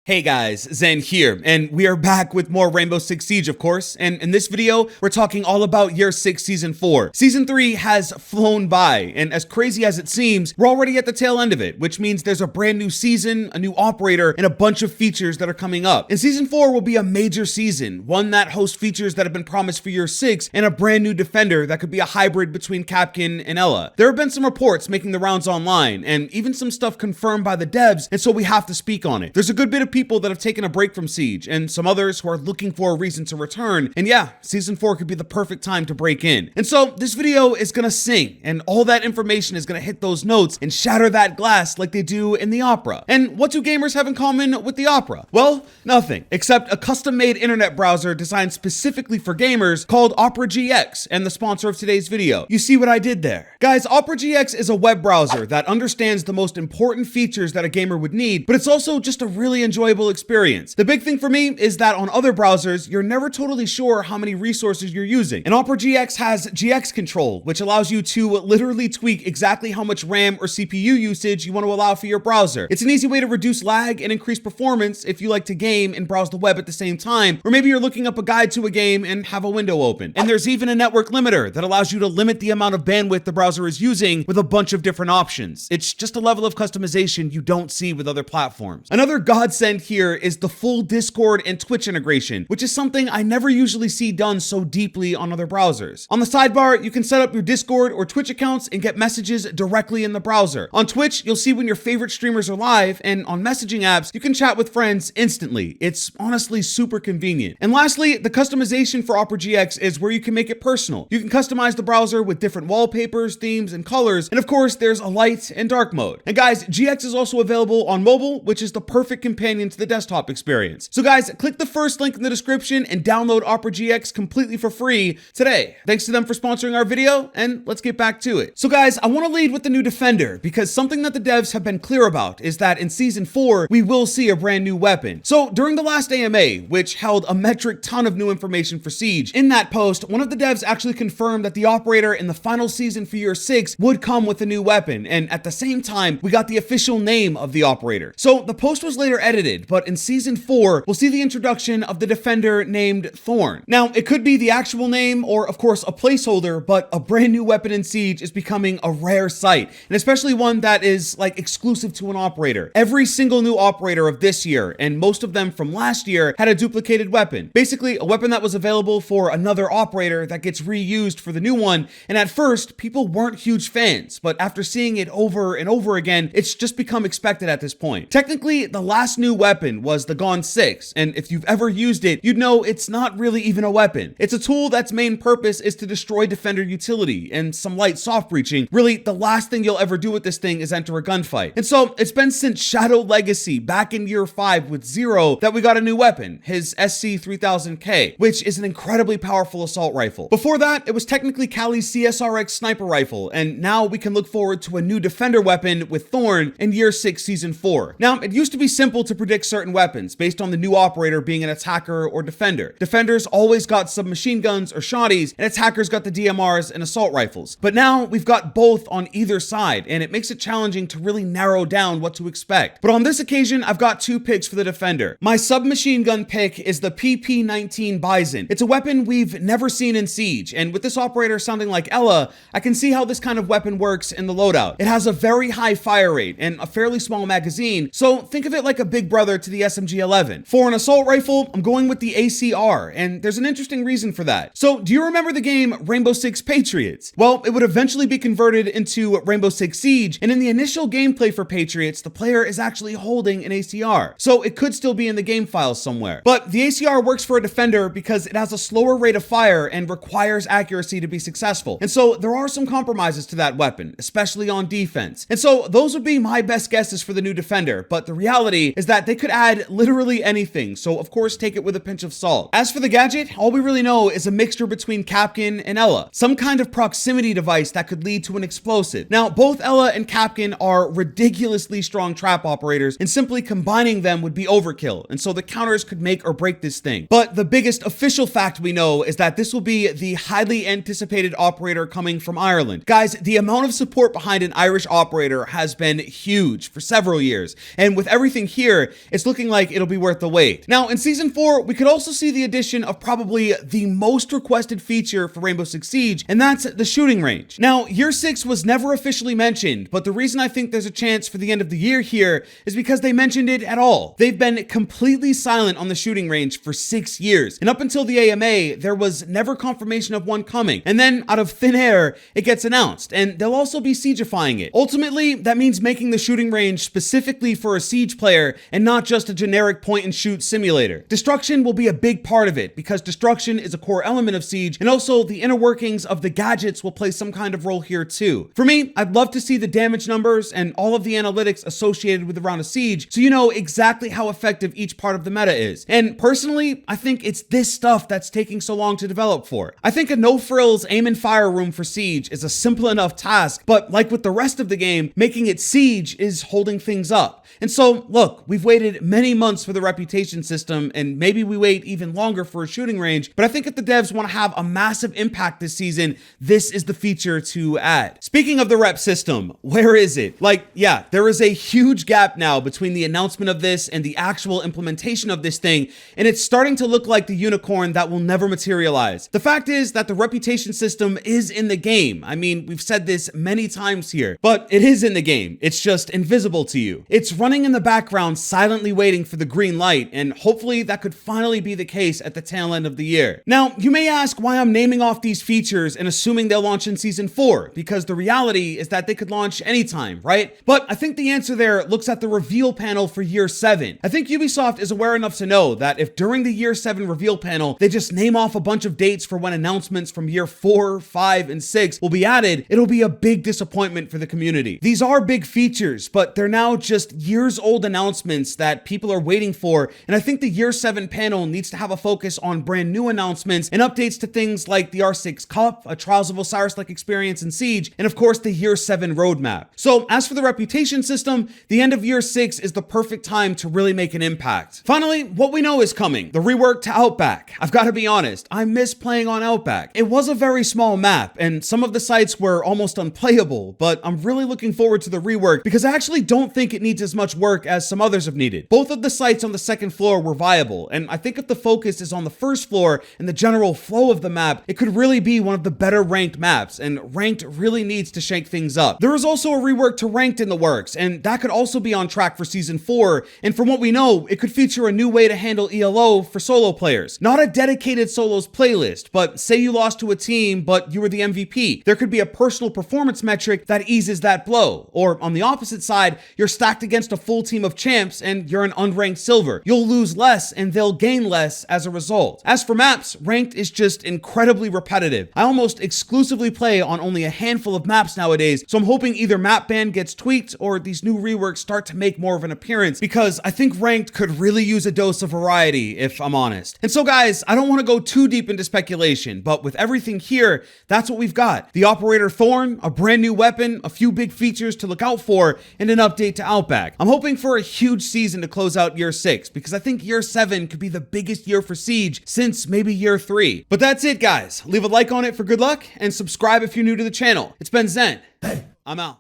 Hey guys, Zen here, and we are back with more Rainbow Six Siege, of course, and in this video, we're talking all about Year 6 Season 4. Season 3 has flown by, and as crazy as it seems, we're already at the tail end of it, which means there's a brand new season, a new operator, and a bunch of features that are coming up. And Season 4 will be a major season, one that hosts features that have been promised for Year 6, and a brand new Defender that could be a hybrid between Kapkan and Ela. There have been some reports making the rounds online, and even some stuff confirmed by the devs, and so we have to speak on it. There's a good bit of people that have taken a break from Siege, and some others who are looking for a reason to return, and yeah, Season 4 could be the perfect time to break in. And so this video is gonna sing, and all that information is gonna hit those notes and shatter that glass like they do in the Opera. And what do gamers have in common with the Opera? Well, nothing, except a custom-made internet browser designed specifically for gamers called Opera GX, and the sponsor of today's video. You see what I did there? Guys, Opera GX is a web browser that understands the most important features that a gamer would need, but it's also just a really enjoyable experience. The big thing for me is that on other browsers, you're never totally sure how many resources you're using. And Opera GX has GX control, which allows you to literally tweak exactly how much RAM or CPU usage you want to allow for your browser. It's an easy way to reduce lag and increase performance if you like to game and browse the web at the same time, or maybe you're looking up a guide to a game and have a window open. And there's even a network limiter that allows you to limit the amount of bandwidth the browser is using with a bunch of different options. It's just a level of customization you don't see with other platforms. Another godsend here is the full Discord and Twitch integration, which is something I never usually see done so deeply on other browsers. On the sidebar, you can set up your Discord or Twitch accounts and get messages directly in the browser. On Twitch, you'll see when your favorite streamers are live, and on messaging apps, you can chat with friends instantly. It's honestly super convenient. And lastly, the customization for Opera GX is where you can make it personal. You can customize the browser with different wallpapers, themes, and colors, and of course, there's a light and dark mode. And guys, GX is also available on mobile, which is the perfect companion to the desktop experience. So guys, click the first link in the description and download Opera GX completely for free today. Thanks to them for sponsoring our video, and let's get back to it. So guys, I want to lead with the new Defender, because something that the devs have been clear about is that in Season 4, we will see a brand new weapon. So during the last AMA, which held a metric ton of new information for Siege, in that post, one of the devs actually confirmed that the operator in the final season for Year 6 would come with a new weapon, and at the same time, we got the official name of the operator. So the post was later edited, but in Season 4, we'll see the introduction of the Defender named Thorn. Now, it could be the actual name or, of course, a placeholder, but a brand new weapon in Siege is becoming a rare sight, and especially one that is like exclusive to an operator. Every single new operator of this year, and most of them from last year, had a duplicated weapon. Basically, a weapon that was available for another operator that gets reused for the new one, and at first, people weren't huge fans, but after seeing it over and over again, it's just become expected at this point. Technically, the last new weapon was the Gone 6, and if you've ever used it, you'd know it's not really even a weapon. It's a tool that's main purpose is to destroy Defender utility and some light soft breaching. Really, the last thing you'll ever do with this thing is enter a gunfight. And so, it's been since Shadow Legacy back in Year 5 with Zero that we got a new weapon, his SC3000K, which is an incredibly powerful assault rifle. Before that, it was technically Cali's CSRX sniper rifle, and now we can look forward to a new Defender weapon with Thorn in Year 6 Season 4. Now, it used to be simple to predict certain weapons based on the new operator being an attacker or defender. Defenders always got submachine guns or shotties, and attackers got the DMRs and assault rifles. But now we've got both on either side, and it makes it challenging to really narrow down what to expect. But on this occasion, I've got two picks for the Defender. My submachine gun pick is the PP-19 Bison. It's a weapon we've never seen in Siege, and with this operator sounding like Ela, I can see how this kind of weapon works in the loadout. It has a very high fire rate and a fairly small magazine, so think of it like a big brother to the SMG-11. For an assault rifle, I'm going with the ACR, and there's an interesting reason for that. So, do you remember the game Rainbow Six Patriots? Well, it would eventually be converted into Rainbow Six Siege, and in the initial gameplay for Patriots, the player is actually holding an ACR. So, it could still be in the game files somewhere. But the ACR works for a Defender because it has a slower rate of fire and requires accuracy to be successful. And so, there are some compromises to that weapon, especially on defense. And so, those would be my best guesses for the new Defender, but the reality is that they could add literally anything, so of course take it with a pinch of salt. As for the Gadget, all we really know is a mixture between Kapkan and Ela, some kind of proximity device that could lead to an explosive. Now, both Ela and Kapkan are ridiculously strong trap operators, and simply combining them would be overkill, and so the counters could make or break this thing. But the biggest official fact we know is that this will be the highly anticipated operator coming from Ireland. Guys, the amount of support behind an Irish operator has been huge for several years, and with everything here, it's looking like it'll be worth the wait. Now, in Season 4, we could also see the addition of probably the most requested feature for Rainbow Six Siege, and that's the shooting range. Now, Year 6 was never officially mentioned, but the reason I think there's a chance for the end of the year here is because they mentioned it at all. They've been completely silent on the shooting range for 6 years, and up until the AMA, there was never confirmation of one coming. And then, out of thin air, it gets announced, and they'll also be siegifying it. Ultimately, that means making the shooting range specifically for a Siege player and not just a generic point-and-shoot simulator. Destruction will be a big part of it, because destruction is a core element of Siege, and also the inner workings of the gadgets will play some kind of role here too. For me, I'd love to see the damage numbers and all of the analytics associated with the round of Siege, so you know exactly how effective each part of the meta is. And personally, I think it's this stuff that's taking so long to develop for. I think a no-frills aim and fire room for Siege is a simple enough task, but like with the rest of the game, making it Siege is holding things up. And so, look, we've waited many months for the reputation system, and maybe we wait even longer for a shooting range, but I think if the devs want to have a massive impact this season, this is the feature to add. Speaking of the rep system, where is it? Like, yeah, there is a huge gap now between the announcement of this and the actual implementation of this thing, and it's starting to look like the unicorn that will never materialize. The fact is that the reputation system is in the game. I mean, we've said this many times here, but it is in the game. It's just invisible to you. It's running in the background, silently waiting for the green light, and hopefully that could finally be the case at the tail end of the year. Now, you may ask why I'm naming off these features and assuming they'll launch in Season 4, because the reality is that they could launch anytime, right? But I think the answer there looks at the reveal panel for Year 7. I think Ubisoft is aware enough to know that if during the Year 7 reveal panel, they just name off a bunch of dates for when announcements from Year 4, 5, and 6 will be added, it'll be a big disappointment for the community. These are big features, but they're now just years old announcements that people are waiting for, and I think the Year 7 panel needs to have a focus on brand new announcements and updates to things like the R6 Cup, a Trials of Osiris-like experience in Siege, and of course the Year 7 roadmap. So as for the reputation system, the end of Year 6 is the perfect time to really make an impact. Finally, what we know is coming, the rework to Outback. I've got to be honest, I miss playing on Outback. It was a very small map, and some of the sites were almost unplayable, but I'm really looking forward to the rework because I actually don't think it needs as much work as some others have needed. Both of the sites on the second floor were viable, and I think if the focus is on the first floor and the general flow of the map, it could really be one of the better ranked maps, and ranked really needs to shake things up. There is also a rework to ranked in the works, and that could also be on track for Season 4, and from what we know, it could feature a new way to handle ELO for solo players. Not a dedicated solos playlist, but say you lost to a team, but you were the MVP. There could be a personal performance metric that eases that blow. Or on the opposite side, you're stacked against a full team of champs and you're an unranked silver. You'll lose less and they'll gain less as a result. As for maps, ranked is just incredibly repetitive. I almost exclusively play on only a handful of maps nowadays, so I'm hoping either map ban gets tweaked or these new reworks start to make more of an appearance, because I think ranked could really use a dose of variety, if I'm honest. And so guys, I don't want to go too deep into speculation, but with everything here, that's what we've got. The Operator Thorn, a brand new weapon, a few big features to look out for, and an update to Outback. I'm hoping for a huge season to close out Year 6, because I think Year 7 could be the biggest year for Siege since maybe Year 3. But that's it guys. Leave a like on it for good luck, and subscribe if you're new to the channel. It's been Zen. I'm out.